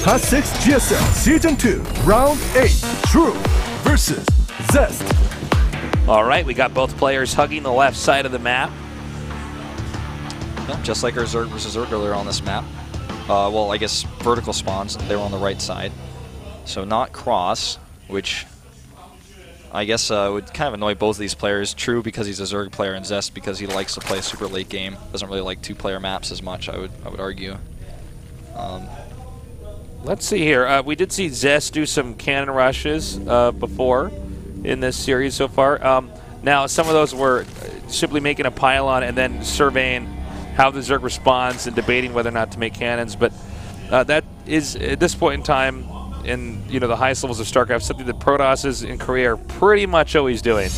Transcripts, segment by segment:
Hot 6 GSL Season 2, Round 8, True versus Zest. All right, we got both players hugging the left side of the map. Yeah, just like our Zerg versus Zerg earlier on this map. Well, I guess vertical spawns, they were on the right side. So not cross, which I guess would kind of annoy both of these players. True because he's a Zerg player, and Zest because he likes to play super late game. Doesn't really like two-player maps as much, I would argue. Let's see here. We did see Zest do some cannon rushes before in this series so far. Now, some of those were simply making a pylon and then surveying how the Zerg responds and debating whether or not to make cannons. But that is, at this point in time, in the highest levels of StarCraft, something that Protosses in Korea are pretty much always doing.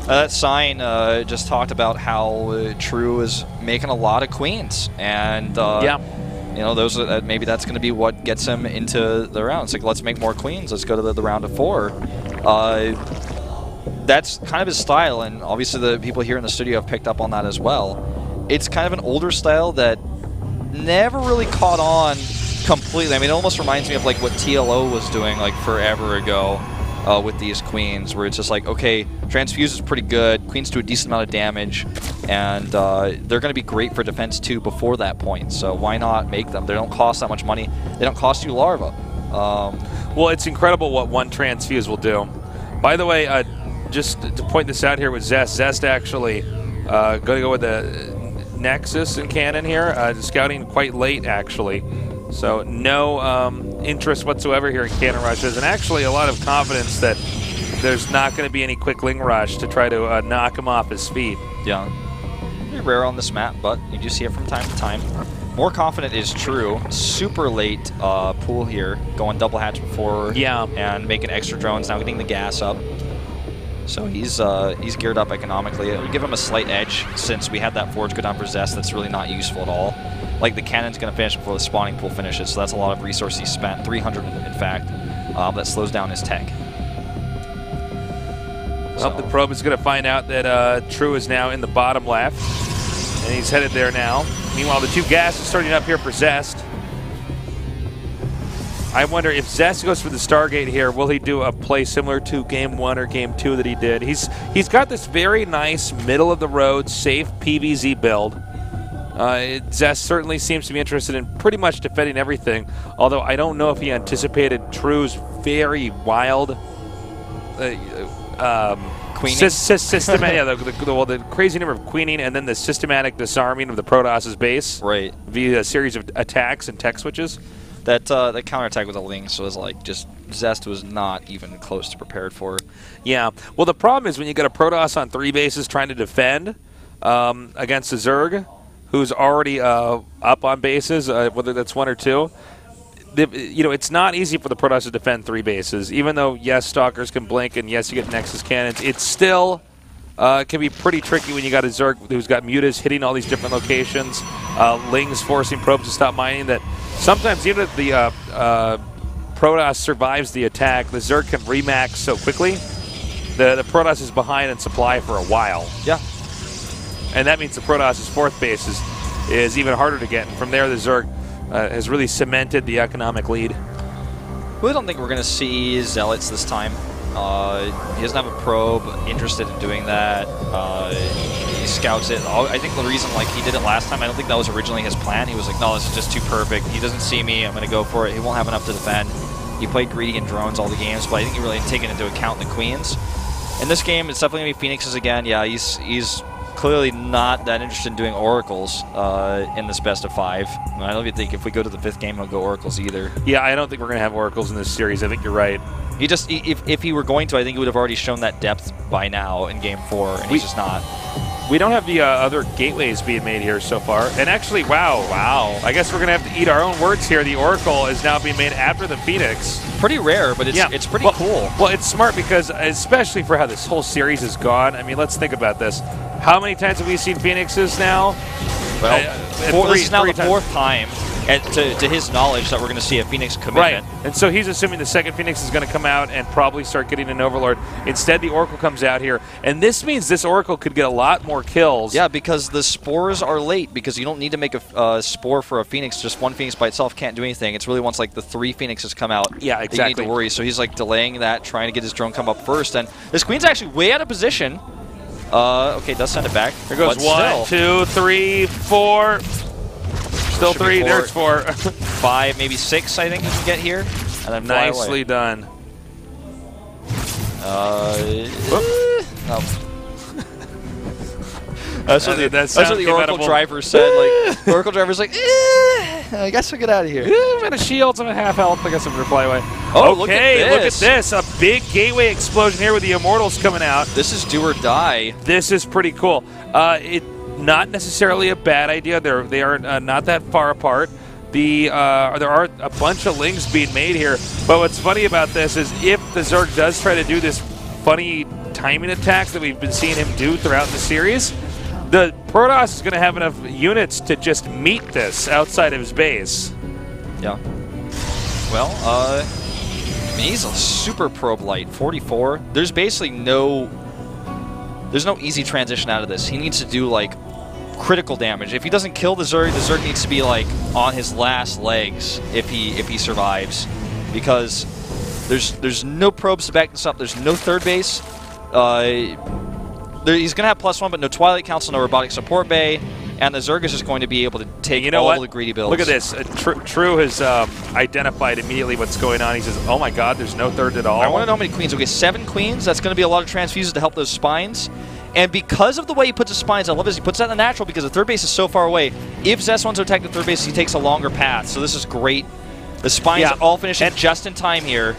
That sign just talked about how True is making a lot of queens, and those maybe that's going to be what gets him into the round. It's like, let's make more queens. Let's go to the round of 4. That's kind of his style, and obviously the people here in the studio have picked up on that as well. It's kind of an older style that never really caught on completely. I mean, it almost reminds me of like what TLO was doing like forever ago with these queens, where it's just like, okay, transfuse is pretty good, queens do a decent amount of damage, and they're going to be great for defense too before that point, so why not make them? They don't cost that much money. They don't cost you larva. Well, it's incredible what one transfuse will do. By the way, just to point this out here with Zest, Zest actually going to go with the Nexus and cannon here, scouting quite late actually. So no interest whatsoever here in cannon rushes, and actually a lot of confidence that there's not going to be any quick ling rush to try to knock him off his feet. Yeah, very rare on this map, but you do see it from time to time. More confident is True. Super late pool here, going double hatch before, and making extra drones, now getting the gas up. So he's geared up economically. It would give him a slight edge since we had that forge go down for Zest that's really not useful at all. Like, the cannon's going to finish before the spawning pool finishes, so that's a lot of resources spent, 300 in fact. That slows down his tech. Well, the probe is going to find out that True is now in the bottom left, and he's headed there now. Meanwhile, the 2 gas is starting up here for Zest. I wonder if Zest goes for the Stargate here, will he do a play similar to Game 1 or Game 2 that he did? He's got this very nice, middle-of-the-road, safe PvZ build. Zest certainly seems to be interested in pretty much defending everything, although I don't know if he anticipated True's very wild the crazy number of queening and then the systematic disarming of the Protosses base via a series of attacks and tech switches. That counterattack with a Ling, so it was like just Zest was not even close to prepared for. Yeah, well the problem is when you got a Protoss on 3 bases trying to defend against a Zerg who's already up on bases, whether that's 1 or 2. It's not easy for the Protoss to defend 3 bases. Even though, yes, Stalkers can blink, and yes, you get Nexus cannons, it still can be pretty tricky when you got a Zerg who's got mutas hitting all these different locations, Lings forcing probes to stop mining, that sometimes even if the Protoss survives the attack, the Zerg can remax so quickly, the Protoss is behind in supply for a while. Yeah. And that means the Protoss' 4th base is even harder to get. And from there, the Zerg has really cemented the economic lead. We don't think we're going to see Zealots this time. He doesn't have a probe interested in doing that. He scouts it. I think the reason he did it last time, I don't think that was originally his plan. He was like, no, this is just too perfect. He doesn't see me. I'm going to go for it. He won't have enough to defend. He played greedy in drones all the games, but I think he really taken into account the queens. In this game, it's definitely going to be Phoenixes again. Yeah, he's clearly not that interested in doing oracles in this best of 5. I don't even think if we go to the 5th game, he'll go oracles either. Yeah, I don't think we're going to have oracles in this series. I think you're right. He just, if he were going to, I think he would have already shown that depth by now in Game 4, and he's just not. We don't have the other gateways being made here so far. And actually, wow. I guess we're going to have to eat our own words here. The Oracle is now being made after the Phoenix. Pretty rare, but it's pretty cool. Well, it's smart because, especially for how this whole series has gone, I mean, let's think about this. How many times have we seen Phoenixes now? Well, this is now the 4th time. and to his knowledge that we're going to see a Phoenix commitment. Right, and so he's assuming the second Phoenix is going to come out and probably start getting an Overlord. Instead, the Oracle comes out here, and this means this Oracle could get a lot more kills. Yeah, because the spores are late, because you don't need to make a spore for a Phoenix. Just one Phoenix by itself can't do anything. It's really once like the 3 Phoenixes come out yeah, exactly. that you need to worry. So he's like delaying that, trying to get his drone come up first. And this Queen's actually way out of position. Okay, does send it back. There goes 1, 2, 3, 4. Still 3. There's 4. 5, maybe 6. I think you can get here. And then nicely done. That's what the Oracle driver said. Like the Oracle driver's like, I guess we'll get out of here. I'm out of shields. I'm at half health. I guess I'm going to fly away. Oh, okay, look at this. A big gateway explosion here with the Immortals coming out. This is do or die. This is pretty cool. Not necessarily a bad idea. They are not that far apart. There are a bunch of links being made here. But what's funny about this is if the Zerg does try to do this funny timing attacks that we've been seeing him do throughout the series, the Protoss is going to have enough units to just meet this outside of his base. Yeah. Well, I mean, he's a super probe light, 44. There's basically there's no easy transition out of this. He needs to do like critical damage. If he doesn't kill the Zerg needs to be like on his last legs if he survives, because there's no probes to back this up. There's no third base. He's going to have +1, but no Twilight Council, no Robotic Support Bay, and the Zerg is just going to be able to take all the greedy builds. Look at this. True has identified immediately what's going on. He says, oh my god, there's no third at all. I want to know how many queens. Okay, 7 queens. That's going to be a lot of transfuses to help those spines. And because of the way he puts his spines, I love this. He puts that in the natural because the third base is so far away. If Zest wants to attack the third base, he takes a longer path. So this is great. The spines are all finishing just in time here.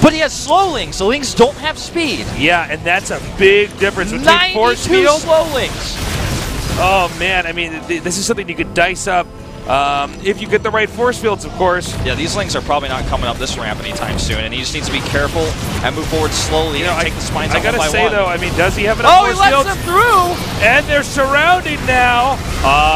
But he has slow links. The links don't have speed. Yeah, and that's a big difference between force field. slow links. Oh man, I mean, this is something you could dice up if you get the right force fields, of course. Yeah, these links are probably not coming up this ramp anytime soon, and he just needs to be careful and move forward slowly and take the spines I gotta one by say one. though, I mean, does he have enough force fields? Oh, he lets them through! And they're surrounding now.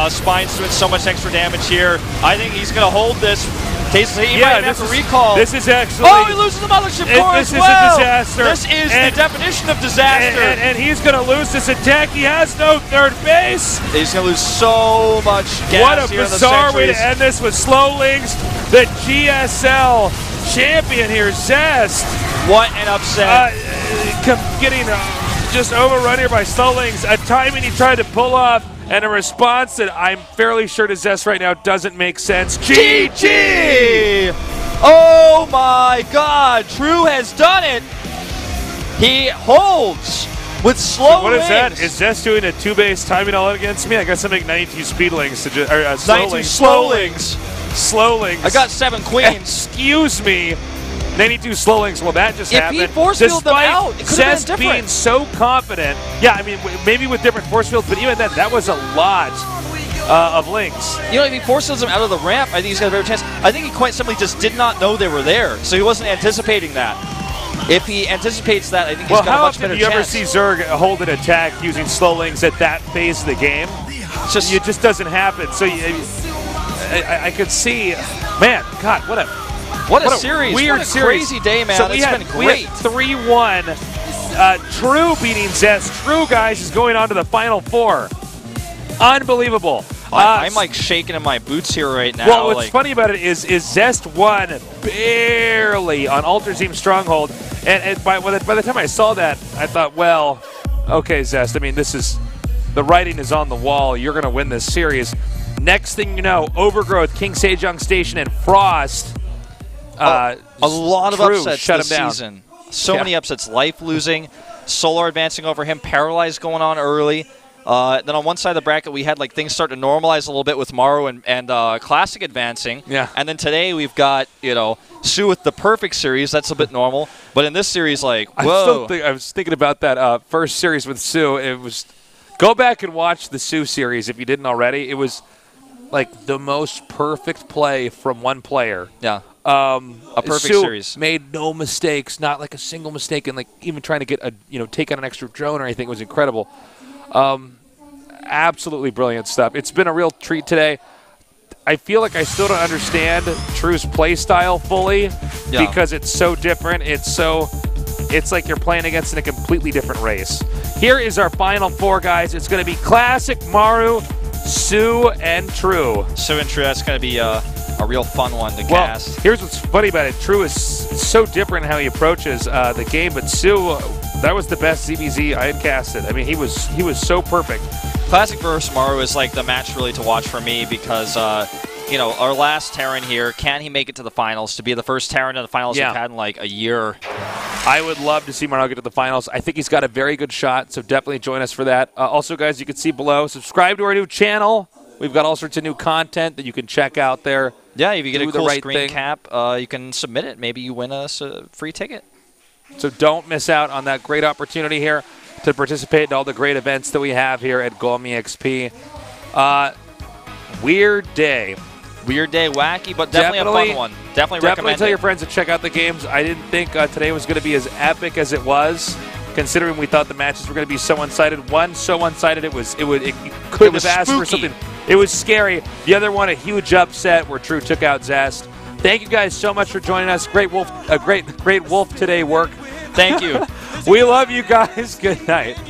Spines doing so much extra damage here. I think he's gonna hold this. He might have to recall. This is actually... Oh, he loses the mothership core This as is well. a disaster. This is the definition of disaster. And he's going to lose this attack. He has no third base. He's going to lose so much gas. What a bizarre way to end this with slow links. The GSL champion here, Zest. What an upset. Getting just overrun here by slow links. A timing he tried to pull off. And a response that I'm fairly sure to Zest right now doesn't make sense. GG! Oh my god, True has done it! He holds with slow What is links. that? Is Zest doing a 2-base timing all against me? I guess I'm making 92 speed links. Slow links. Slow links. I got 7 queens. Excuse me. 92 slow links. Well, that just happened. If he force fielded them out, it could have been different. Being so confident. Yeah, I mean, maybe with different force fields, but even then, that was a lot of links. You know, if he force fields them out of the ramp, I think he's got a better chance. I think he quite simply just did not know they were there, so he wasn't anticipating that. If he anticipates that, I think he's got a much better chance. Well, how often do you ever see Zerg hold an attack using slow links at that phase of the game? It just doesn't happen. So I could see, man, God, what a series. Weird what a crazy day, man. So it's been great. We had 3-1. True beating Zest. True, guys, is going on to the Final Four. Unbelievable. I'm like shaking in my boots here right now. Well, what's funny about it is Zest won barely on Ultrazim Stronghold. And by the time I saw that, I thought, well, okay, Zest, I mean, the writing is on the wall. You're going to win this series. Next thing you know, Overgrowth, King Sejong Station, and Frost. A lot of upsets shut this him down. season. So many upsets. Life losing, Solar advancing over him, Paralyzed going on early. Then on one side of the bracket, we had like things start to normalize a little bit with Maru and Classic advancing. Yeah. And then today we've got, Sue with the perfect series. That's a bit normal. But in this series, like, whoa. I was thinking about that first series with Sue. It was, go back and watch the Sue series if you didn't already. It was like the most perfect play from one player. Yeah. A perfect Sue series. Made no mistakes, not like a single mistake, and like even trying to get take out an extra drone or anything was incredible. Absolutely brilliant stuff. It's been a real treat today. I feel like I still don't understand True's play style fully because it's so different. It's like you're playing against in a completely different race. Here is our final 4, guys. It's going to be Classic, Maru, Sue, and True. Sue and True, that's going to be a real fun one to cast. Here's what's funny about it. True is so different in how he approaches the game, but Sue, that was the best ZBZ I had casted. I mean, he was so perfect. Classic versus Maru is like the match really to watch for me because, you know, our last Terran here, can he make it to the finals? To be the first Terran in the finals we've had in like a year. I would love to see Maru get to the finals. I think he's got a very good shot, so definitely join us for that. Also, guys, you can see below, subscribe to our new channel. We've got all sorts of new content that you can check out there. Yeah, if you get a cool screen cap, you can submit it. Maybe you win a free ticket. So don't miss out on that great opportunity here to participate in all the great events that we have here at GOMTV. Weird day. Weird day, wacky, but definitely a fun one. Definitely recommend it. Tell your friends to check out the games. I didn't think today was going to be as epic as it was, considering we thought the matches were going to be so one-sided. One so one-sided it couldn't have asked for something. It was scary. The other one, a huge upset where True took out Zest. Thank you guys so much for joining us. Great Wolf Today work. Thank you. We love you guys. Good night.